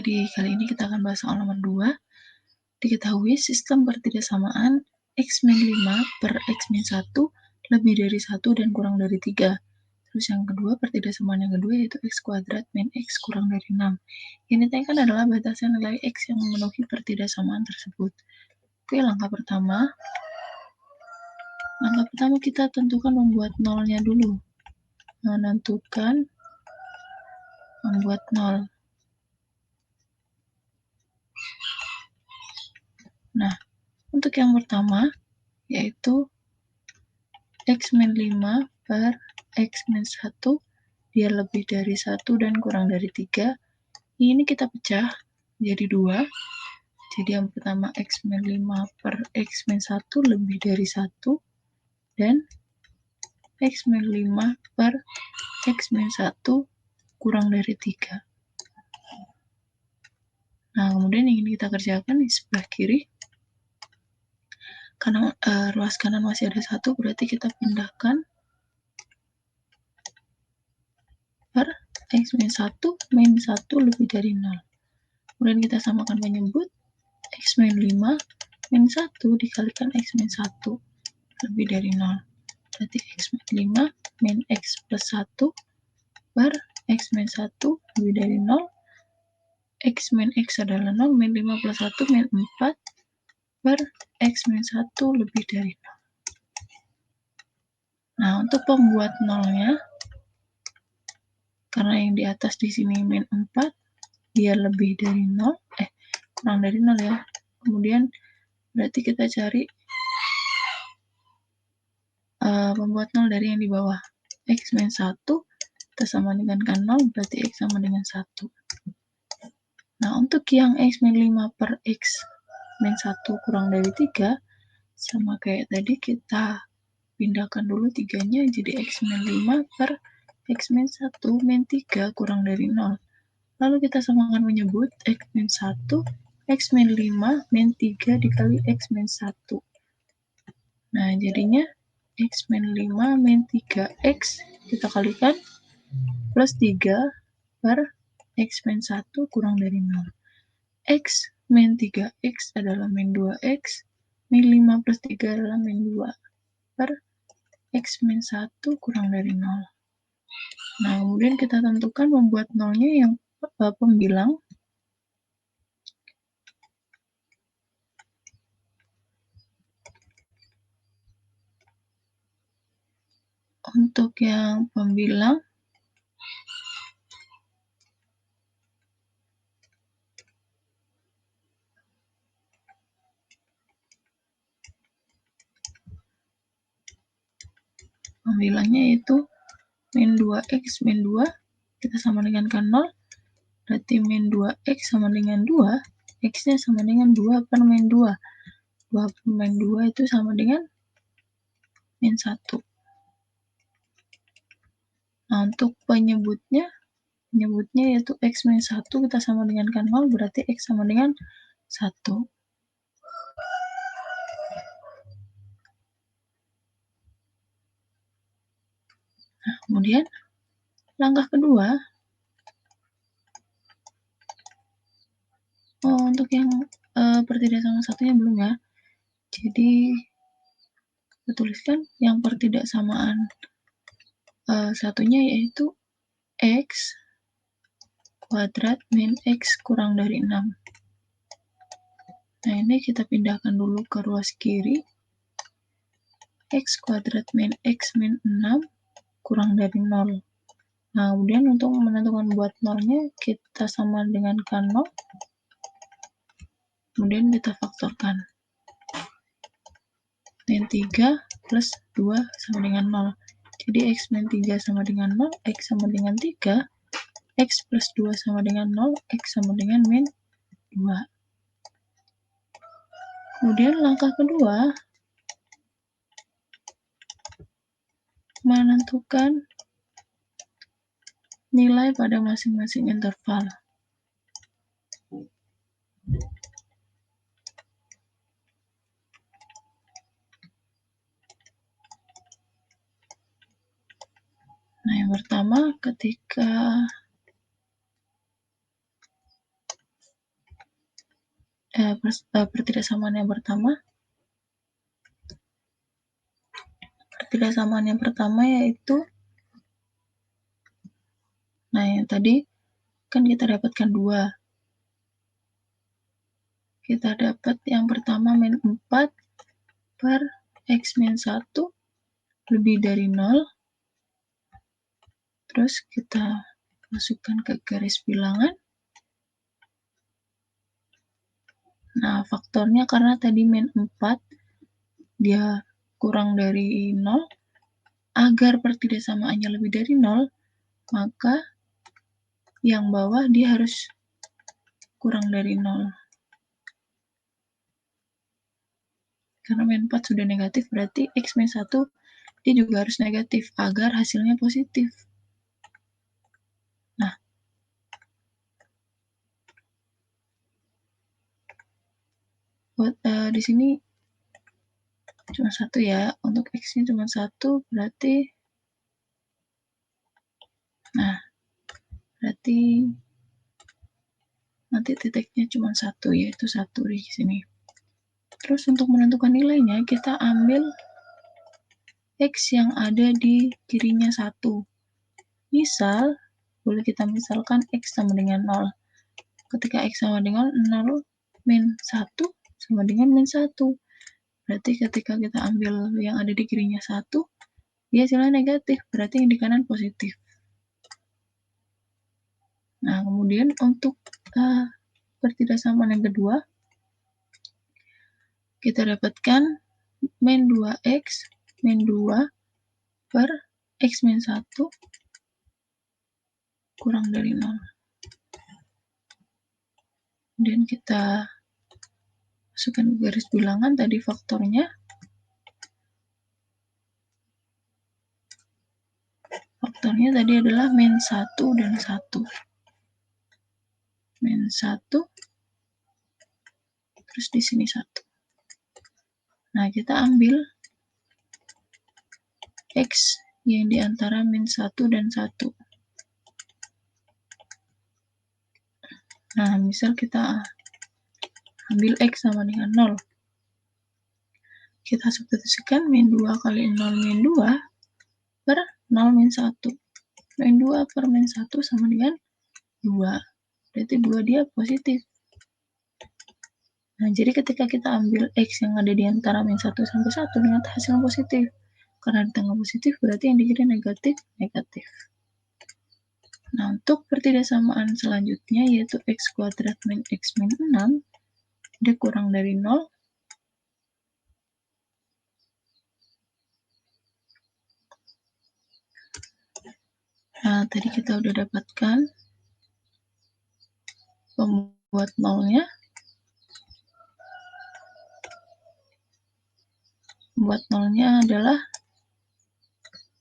Jadi kali ini kita akan bahas soal nomor 2. Diketahui sistem pertidaksamaan X-5 per X-1 lebih dari 1 dan kurang dari 3. Terus yang kedua, pertidaksamaan yang kedua yaitu X kuadrat min X kurang dari 6. Yang ditanyakan adalah batasan nilai X yang memenuhi pertidaksamaan tersebut. Oke, langkah pertama kita tentukan membuat nolnya dulu. Menentukan membuat nol. Nah, untuk yang pertama yaitu X-5 per X-1 dia lebih dari 1 dan kurang dari 3. Ini kita pecah jadi 2. Jadi yang pertama X-5 per X-1 lebih dari 1 dan X-5 per X-1 kurang dari 3. Nah, kemudian yang ingin kita kerjakan di sebelah kiri. Karena ruas kanan masih ada 1, berarti kita pindahkan per X-1 min 1 lebih dari 0. Kemudian kita samakan penyebut X-5 min 1 dikalikan X-1 lebih dari 0. Berarti X-5 min X plus 1 per X-1 lebih dari 0. X min X adalah 0, min 5 plus 1 min 4 per X-1 lebih dari 0. Nah, untuk pembuat nolnya, karena yang di atas di sini min 4, dia lebih dari 0, kurang dari 0 ya. Kemudian berarti kita cari pembuat 0 dari yang di bawah. X min 1 kita sama dengan kan 0, berarti X sama dengan 1. Nah, untuk yang X min 5 per X min 1 kurang dari 3, sama kayak tadi kita pindahkan dulu 3-nya jadi X min 5 per X min 1 min 3 kurang dari 0. Lalu kita samakan menyebut X min 1, X min 5 min 3 dikali X min 1. Nah, jadinya X min 5 min 3X kita kalikan plus 3 per X min 1 kurang dari 0. X min 3X adalah min 2X, min 5 plus 3 adalah min 2 per X min 1 kurang dari 0. Nah, kemudian kita tentukan membuat nolnya yang pembilang. Untuk yang pembilang, pembilangnya yaitu min 2X min 2, kita sama dengan kan 0, berarti min 2X sama dengan 2, X-nya sama dengan 2 per min 2. 2 per min 2 itu sama dengan min 1. Nah, untuk penyebutnya yaitu X min 1 kita sama dengan kan 0, berarti X sama dengan 1. Nah, kemudian langkah kedua, untuk yang pertidaksamaan satunya belum ya. Jadi kita tuliskan yang pertidaksamaan satunya yaitu X kuadrat min X kurang dari 6. Nah, ini kita pindahkan dulu ke ruas kiri. X kuadrat min X min 6 kurang dari 0. Nah, kemudian untuk menentukan buat nolnya, kita sama dengan kan 0. Kemudian kita faktorkan. Min 3 plus 2 sama dengan 0. Jadi X min 3 sama dengan 0, X sama dengan 3, X plus 2 sama dengan 0, X sama dengan min 2. Kemudian langkah kedua, menentukan nilai pada masing-masing interval. Nah, yang pertama ketika pertidaksamaan yang pertama. Pertidaksamaan yang pertama yaitu, nah yang tadi kan kita dapatkan 2. Kita dapat yang pertama min 4 per X min 1 lebih dari 0. Terus kita masukkan ke garis bilangan. Nah, faktornya karena tadi min 4, dia kurang dari 0. Agar pertidaksamaannya lebih dari 0, maka yang bawah dia harus kurang dari 0. Karena min 4 sudah negatif, berarti X min 1 dia juga harus negatif agar hasilnya positif. Nah, buat di sini cuma 1 ya, untuk X-nya cuma 1, berarti nanti titiknya cuma 1, yaitu 1 di sini. Terus untuk menentukan nilainya, kita ambil X yang ada di kirinya 1. Misal, boleh kita misalkan X sama dengan 0. Ketika X sama dengan 0, min 1 sama dengan min 1. Berarti ketika kita ambil yang ada di kirinya 1, dia hasilnya negatif, berarti yang di kanan positif. Nah, kemudian untuk pertidaksamaan yang kedua, kita dapatkan min 2X min 2 per X min 1 kurang dari 0. Kemudian kita masukkan ke garis bilangan tadi faktornya. Faktornya tadi adalah min 1 dan 1. Min 1, terus di sini 1. Nah, kita ambil X yang di antara min 1 dan 1. Nah, misal kita ambil X sama dengan 0. Kita substitusikan min 2 kali 0 min 2 per 0 min 1. Min 2 per min 1 sama dengan 2. Berarti 2 dia positif. Nah, jadi ketika kita ambil X yang ada di antara min 1 sampai 1, ternyata hasilnya positif. Karena di tengah positif, berarti yang di kiri negatif, negatif. Nah, untuk pertidaksamaan selanjutnya, yaitu X kuadrat min X min 6, dia kurang dari 0. Nah, tadi kita udah dapatkan pembuat nolnya. Pembuat nolnya adalah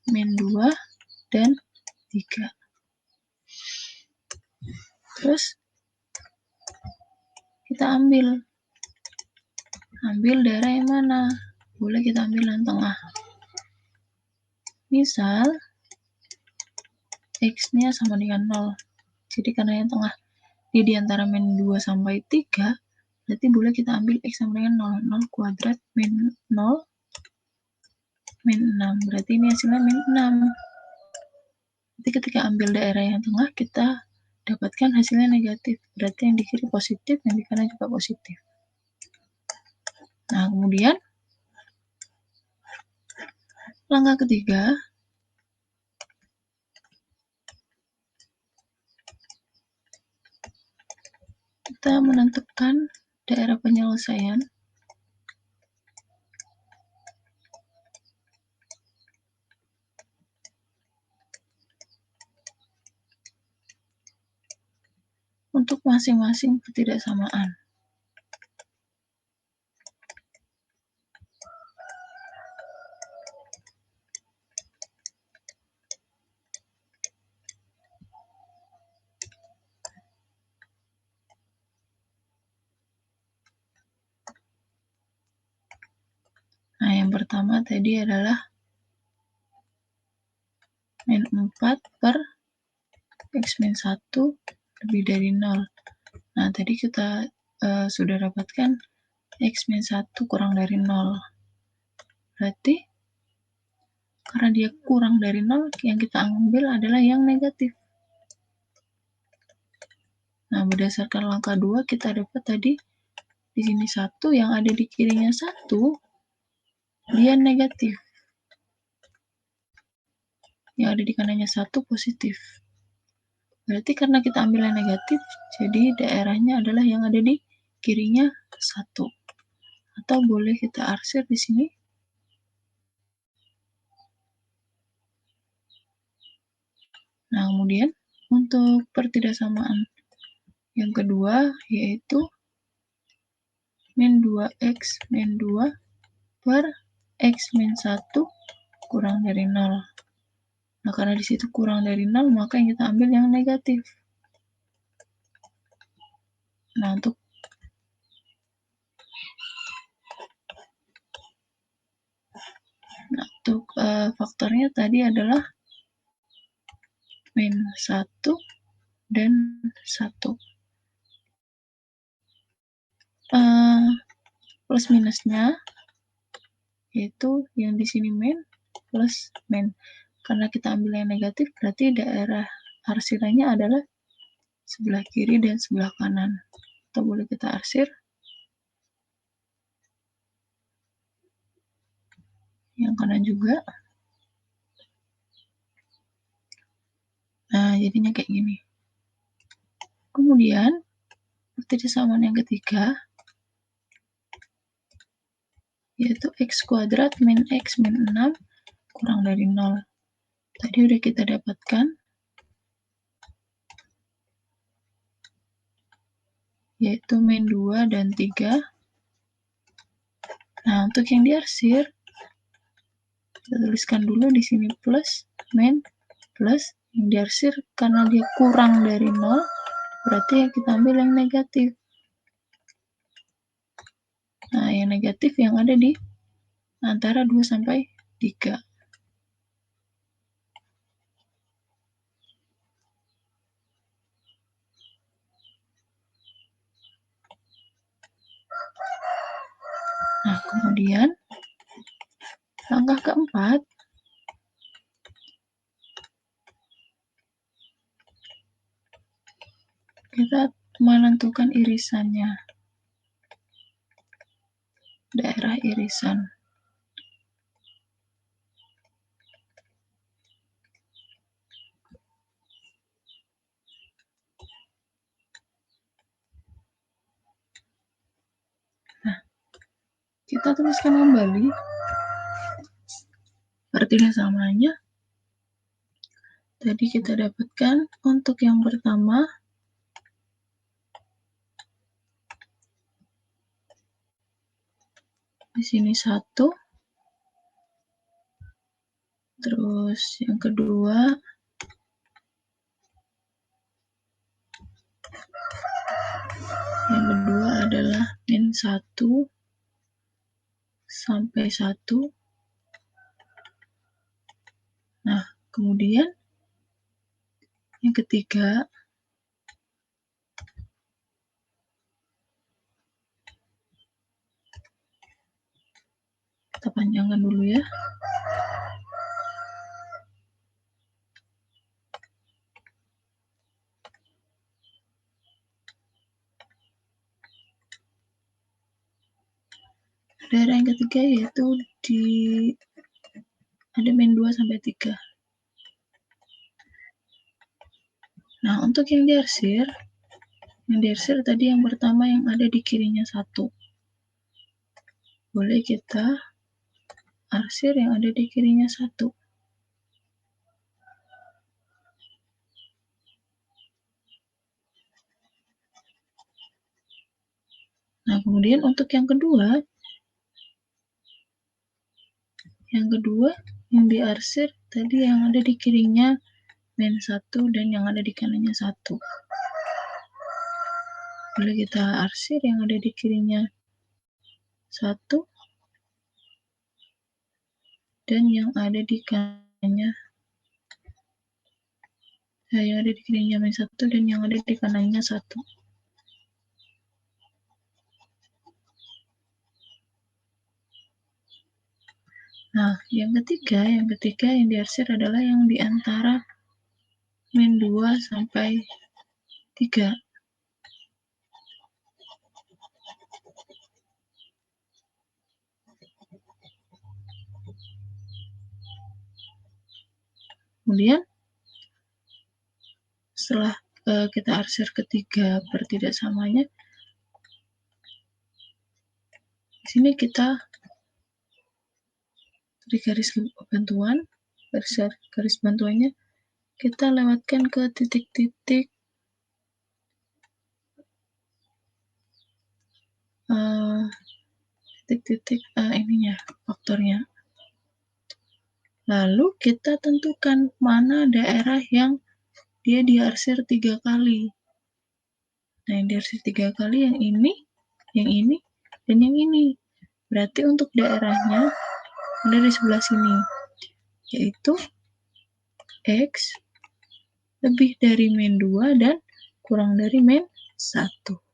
min 2 dan 3. Terus kita ambil daerah yang mana? Boleh kita ambil yang tengah. Misal X-nya sama dengan 0. Jadi karena yang tengah di antara min 2 sampai 3, berarti boleh kita ambil X sama dengan 0. 0 kuadrat min 0 min 6. Berarti ini hasilnya min 6. Jadi ketika ambil daerah yang tengah, kita dapatkan hasilnya negatif. Berarti yang di kiri positif, yang di kanan juga positif. Nah, kemudian langkah ketiga, kita menentukan daerah penyelesaian. Untuk masing-masing pertidaksamaan. Nah, yang pertama tadi adalah min 4 per X min 1 lebih dari 0. Nah, tadi kita sudah dapatkan X-1 kurang dari 0. Berarti karena dia kurang dari 0, yang kita ambil adalah yang negatif. Nah, berdasarkan langkah 2, kita dapat tadi di sini 1, yang ada di kirinya 1, dia negatif. Yang ada di kanannya 1 positif. Berarti karena kita ambil yang negatif, jadi daerahnya adalah yang ada di kirinya 1. Atau boleh kita arsir di sini. Nah, kemudian untuk pertidaksamaan yang kedua, yaitu min 2x min 2 per x min 1 kurang dari 0. Nah, karena di situ kurang dari 0, maka yang kita ambil yang negatif. Nah, untuk faktornya tadi adalah min 1 dan 1. Plus minusnya yaitu yang di sini min plus min. Karena kita ambil yang negatif, berarti daerah arsirannya adalah sebelah kiri dan sebelah kanan. Atau boleh kita arsir yang kanan juga. Nah, jadinya kayak gini. Kemudian pertidaksamaan yang ketiga, yaitu x kuadrat min x min 6 kurang dari 0. Tadi udah kita dapatkan, yaitu min 2 dan 3. Nah, untuk yang diarsir, kita tuliskan dulu di sini plus, min, plus. Yang diarsir karena dia kurang dari 0, berarti yang kita ambil yang negatif. Nah, yang negatif yang ada di antara 2 sampai 3. Nah, kemudian langkah keempat, kita menentukan irisannya, daerah irisan. Nah, kita tuliskan kembali pertidaksamaannya. Tadi kita dapatkan untuk yang pertama, di sini 1, terus yang kedua adalah min 1 sampai 1. Nah, kemudian yang ketiga, kita panjangkan dulu ya. Daerah yang ketiga yaitu ada min 2 sampai 3. Nah, untuk yang diarsir tadi yang pertama yang ada di kirinya 1. Boleh kita arsir yang ada di kirinya 1. Nah, kemudian untuk yang kedua yang diarsir tadi yang ada di kirinya min 1 dan yang ada di kanannya 1. Boleh kita arsir yang ada di kirinya 1 dan yang ada di kanannya min 1 dan yang ada di kanannya 1. Nah, yang ketiga yang diarsir adalah yang di antara min 2 sampai 3. Kemudian setelah kita arsir ketiga per tidak samanya, di sini kita di garis bantuan, garis bantuannya kita lewatkan ke titik-titik ininya, faktornya. Lalu kita tentukan mana daerah yang dia diarsir 3 kali. Nah, yang diarsir 3 kali yang ini, dan yang ini. Berarti untuk daerahnya ada di sebelah sini, yaitu X lebih dari min 2 dan kurang dari min 1.